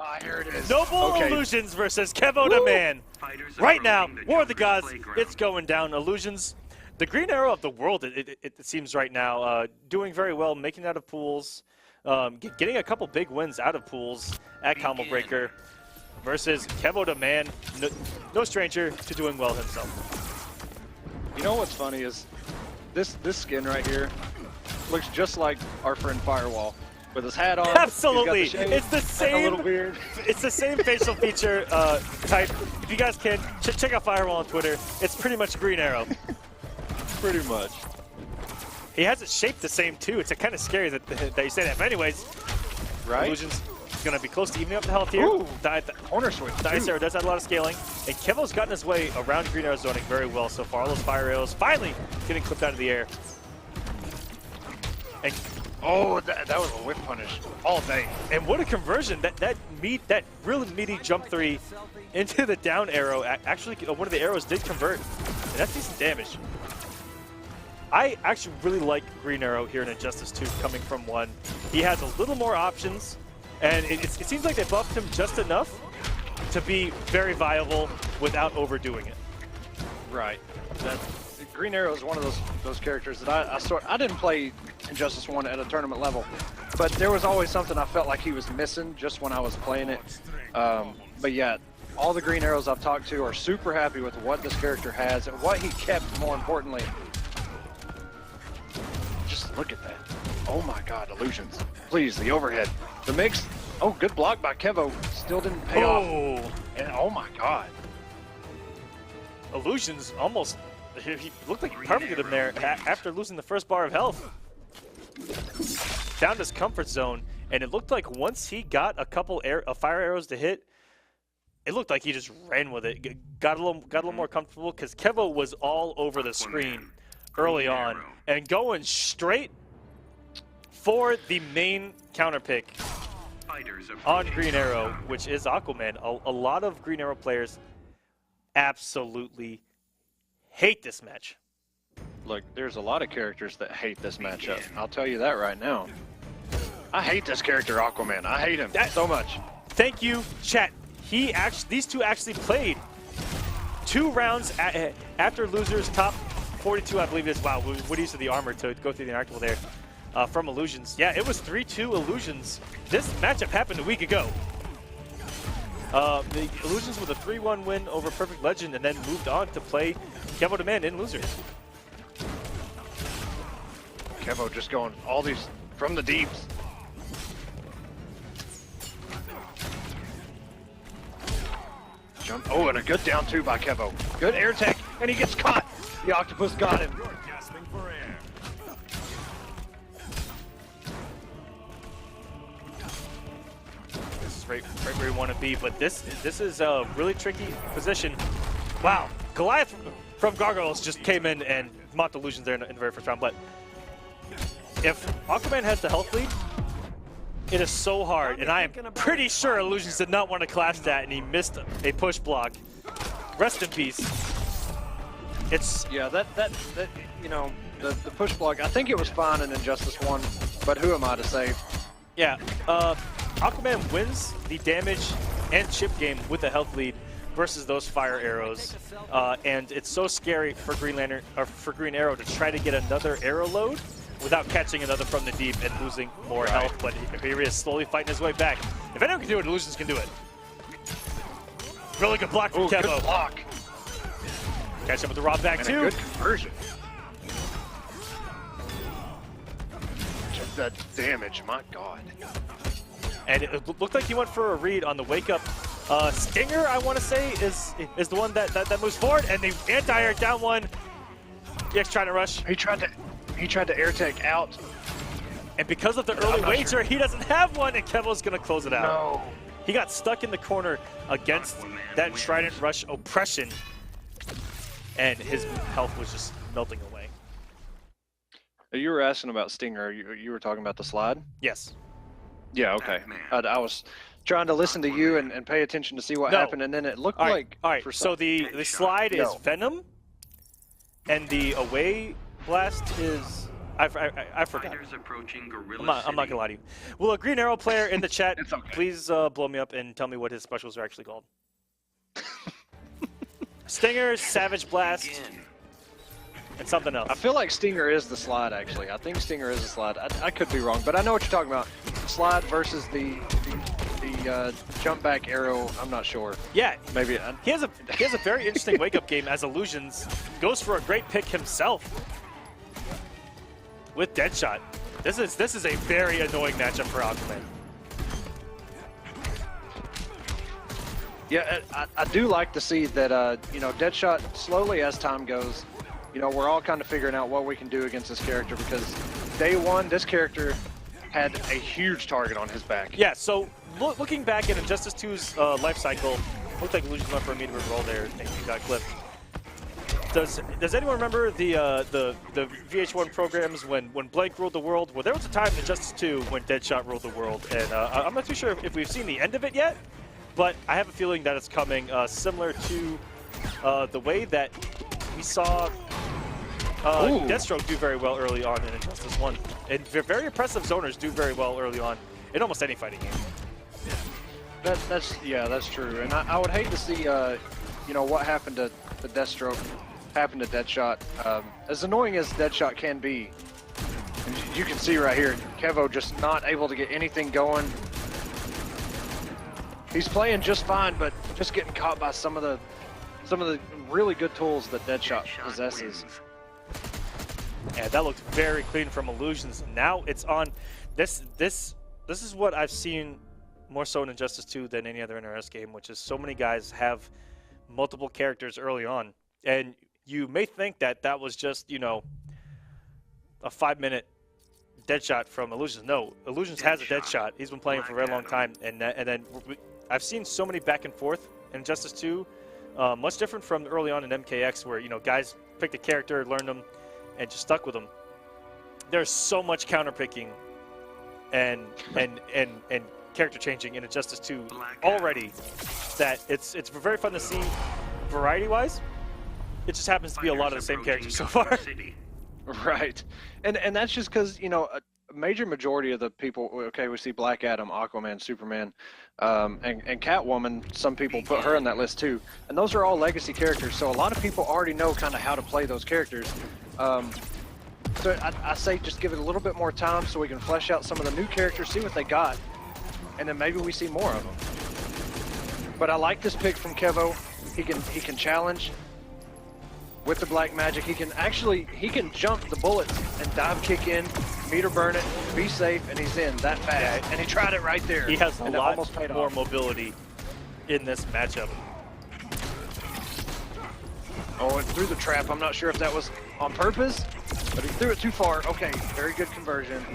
Ah, here it is. Noble Illusions versus KevoDaMan. Right now, War of the Gods, it's going down. Illusions, the green arrow of the world, it seems right now, doing very well, making out of pools, getting a couple big wins out of pools at Combo Breaker versus KevoDaMan, no stranger to doing well himself. You know what's funny is this skin right here looks just like our friend Firewall. With his hat on. Absolutely, it's the same. A little weird. It's the same facial feature type. If you guys can check out Firewall on Twitter, it's pretty much Green Arrow. Pretty much. He has it shaped the same too. It's kind of scary that you say that. But anyways, right? Illusions gonna be close to evening up the health here. Ooh, corner swing. The Ice Arrow does add a lot of scaling, and Kevo's gotten his way around Green Arrow zoning very well so far. All those fire arrows finally getting clipped out of the air. And oh, that was a whip punish all day. And what a conversion. That really meaty jump 3 into the down arrow. Actually, one of the arrows did convert. And that's decent damage. I actually really like Green Arrow here in Injustice 2 coming from 1. He has a little more options. And it seems like they buffed him just enough to be very viable without overdoing it. Right. Green Arrow is one of those characters that I didn't play Injustice 1 at a tournament level, but there was always something I felt like he was missing just when I was playing it. But yeah, all the Green Arrows I've talked to are super happy with what this character has and what he kept, more importantly. Just look at that. Oh my God, Illusions. Please, the overhead. The mix. Oh, good block by Kevo. Still didn't pay off. And oh my God. Illusions almost... He looked like he targeted him there after losing the first bar of health. Found his comfort zone, and it looked like once he got a couple fire arrows to hit, it looked like he just ran with it. Got a little more comfortable because Kevo was all over the screen early on and going straight for the main counter pick on Green Arrow, which is Aquaman. A lot of Green Arrow players absolutely hate this match. Look, there's a lot of characters that hate this matchup. I'll tell you that right now. I hate this character, Aquaman. I hate him so much. Thank you, chat. These two actually played 2 rounds after losers top 42, I believe it is. Wow, what use of the armor to go through the interactable there from Illusions. Yeah, it was 3-2 Illusions. This matchup happened a week ago. The Illusions with a 3-1 win over Perfect Legend and then moved on to play KevoDaMan in losers. Kevo just going all these from the deeps. Jump. Oh, and a good down 2 by Kevo. Good air tech, and he gets caught. The octopus got him. Right where you want to be, but this is a really tricky position. Wow, Goliath from Gargoyles just came in and mocked Illusions there in the very first round, but if Aquaman has the health lead, it is so hard, and I am pretty sure Illusions did not want to clash that, and he missed a push block. Rest in peace. It's... Yeah, that you know, the push block, I think it was fine in Injustice 1, but who am I to say? Yeah, Aquaman wins the damage and chip game with a health lead versus those fire arrows, and it's so scary for Green Arrow to try to get another arrow load without catching another from the deep and losing more health. But here he is slowly fighting his way back. If anyone can do it, Illusions can do it. Really good block from Kevo. Good block. Catch up with the Rob back too. Good conversion. Just that damage, my God. And it looked like he went for a read on the wake up. Stinger, I want to say, is the one that moves forward, and the anti-air down 1. EX trying to rush. He tried to air take out, and because of the early wager, he doesn't have one, and Kevo's gonna close it out. No. He got stuck in the corner against that Trident Rush oppression, and his health was just melting away. You were asking about Stinger. You were talking about the slide? Yes. Yeah, okay. I was trying to listen to you and pay attention to see what happened, and then it looked like... All right, so the slide is Venom, and the away blast is... I forgot. I'm not gonna lie to you. Will a Green Arrow player in the chat please blow me up and tell me what his specials are actually called? Stinger, Savage Blast, and something else. I feel like Stinger is the slide, actually. I think Stinger is the slide. I could be wrong, but I know what you're talking about. Slide versus the jump back arrow. I'm not sure. Yeah, maybe he has a very interesting wake up game as Illusions goes for a great pick himself with Deadshot. This is a very annoying matchup for Aquaman. Yeah, I do like to see that, you know, Deadshot, slowly as time goes, you know, we're all kind of figuring out what we can do against this character, because day one, this character had a huge target on his back. Yeah, so looking back at Injustice 2's life cycle, looked like Illusions went for a immediate roll there and he got clipped. Does anyone remember the VH1 programs when Blake ruled the world? Well, there was a time in Injustice 2 when Deadshot ruled the world, and I'm not too sure if we've seen the end of it yet, but I have a feeling that it's coming, similar to the way that we saw Deathstroke do very well early on in Injustice 1. And very impressive zoners do very well early on in almost any fighting game. That's true. And I would hate to see, you know, what happened to Deathstroke happen to Deadshot. As annoying as Deadshot can be, you can see right here, Kevo just not able to get anything going. He's playing just fine, but just getting caught by some of the really good tools that Deadshot possesses. Yeah, that looked very clean from Illusions. Now it's on. This is what I've seen more so in Injustice 2 than any other NRS game, which is so many guys have multiple characters early on, and you may think that that was just, you know, a 5-minute Deadshot from Illusions. No, Illusions has a Deadshot. He's been playing for a very long time, and then I've seen so many back and forth in Injustice 2, much different from early on in MKX, where, you know, guys picked a character, learned them, and just stuck with them. There's so much counterpicking and character changing in Injustice 2 already that it's very fun to see variety-wise. It just happens to be a lot of the same characters so far. Right, and that's just because, you know, a major majority of the people, okay, we see Black Adam, Aquaman, Superman, and Catwoman. Some people put her on that list too, and those are all legacy characters, so a lot of people already know kind of how to play those characters. So I say just give it a little bit more time so we can flesh out some of the new characters, see what they got, and then maybe we see more of them. But I like this pick from Kevo. He can challenge with the black magic. He can jump the bullets and dive kick in, meter burn it, be safe, and he's in that fast. Yeah. And he tried it right there. He has a lot more mobility in this matchup. Oh, and threw the trap. I'm not sure if that was on purpose, but he threw it too far. Okay, very good conversion.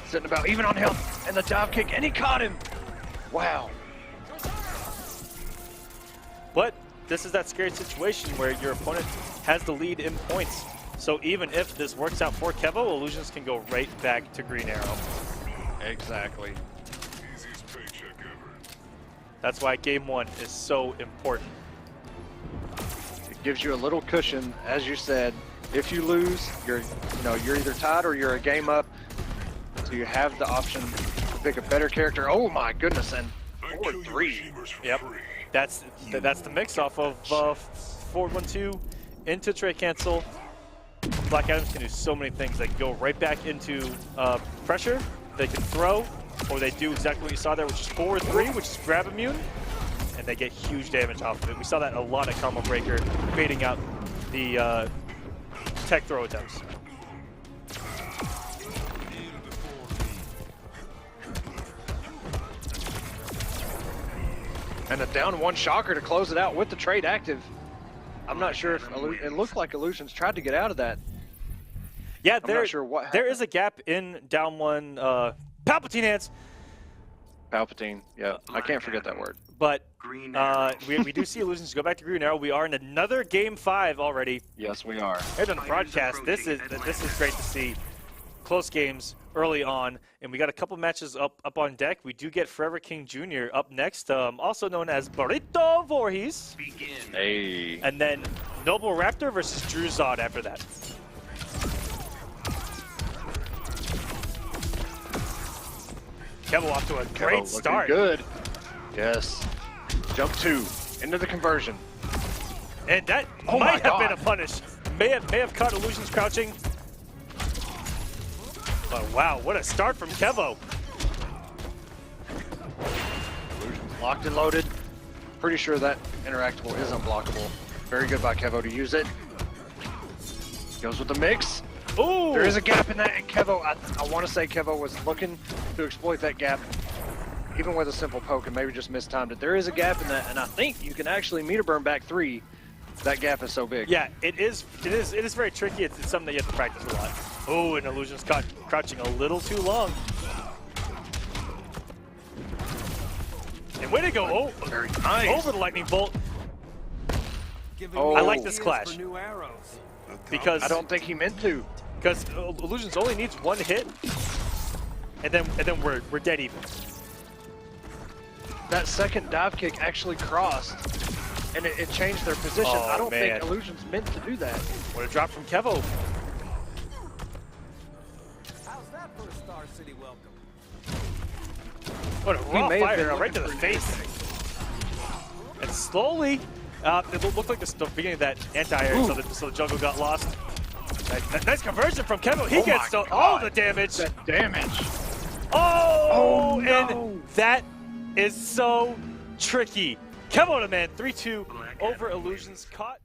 Sitting about even on health, and the dive kick, and he caught him. Wow. But this is that scary situation where your opponent has the lead in points. So even if this works out for Kevo, Illusions can go right back to Green Arrow. Exactly. That's why game one is so important. It gives you a little cushion, as you said. If you lose, you're either tied or you're a game up. So you have the option to pick a better character. Oh my goodness, and 4-3. Yep. That's the mix off of 4-1-2 into Trey Cancel. Black Adams can do so many things. They can go right back into pressure. They can throw, or they do exactly what you saw there, which is 4-3, which is grab immune, and they get huge damage off of it. We saw that a lot at Combo Breaker, baiting out the tech throw attempts. And a down one shocker to close it out with the trade active. I'm not sure if it looked like Illusions tried to get out of that. Yeah, I'm not sure what happened. There is a gap in down one. Palpatine hands. Palpatine, yeah, I can't forget that word. But we do see Illusions go back to Green Arrow. We are in another game 5 already. Yes, we are. Here's on the broadcast. This is great to see. Close games early on, and we got a couple matches up on deck. We do get Forever King Jr. up next, also known as Burrito Voorhees. Hey. And then Noble Raptor versus Drew Zod after that. Kevo off to a Kevo great looking start. Good. Yes. Jump 2 into the conversion. And that Oh might my have been God. a punish. May have caught Illusions crouching. But wow, what a start from Kevo. Illusions locked and loaded. Pretty sure that interactable is unblockable. Very good by Kevo to use it. Goes with the mix. Ooh! There is a gap in that, and Kevo, I want to say Kevo was looking to exploit that gap, even with a simple poke, and maybe just mistimed it. There is a gap in that, and I think you can actually meter burn back 3. That gap is so big. Yeah, it is very tricky. It's something that you have to practice a lot. Oh, and Illusions caught crouching a little too long. And way to go! Oh, Very nice. over the lightning bolt. Oh. I like this clash because I don't think he meant to. because Illusions only needs 1 hit, and then we're dead even. That second dive kick actually crossed, and it changed their position. Oh, I don't man. think Illusions meant to do that. What a drop from Kevo. How's that for a Star City welcome? What a raw may have been fire right to the looking for face. And slowly, it looked like the beginning of that anti-air, so the jungle got lost. Nice conversion from Kevo. He Oh gets my all God. the damage. That damage. Oh, no. and that is so tricky. KevoDaMan 3-2 over Illusions caught.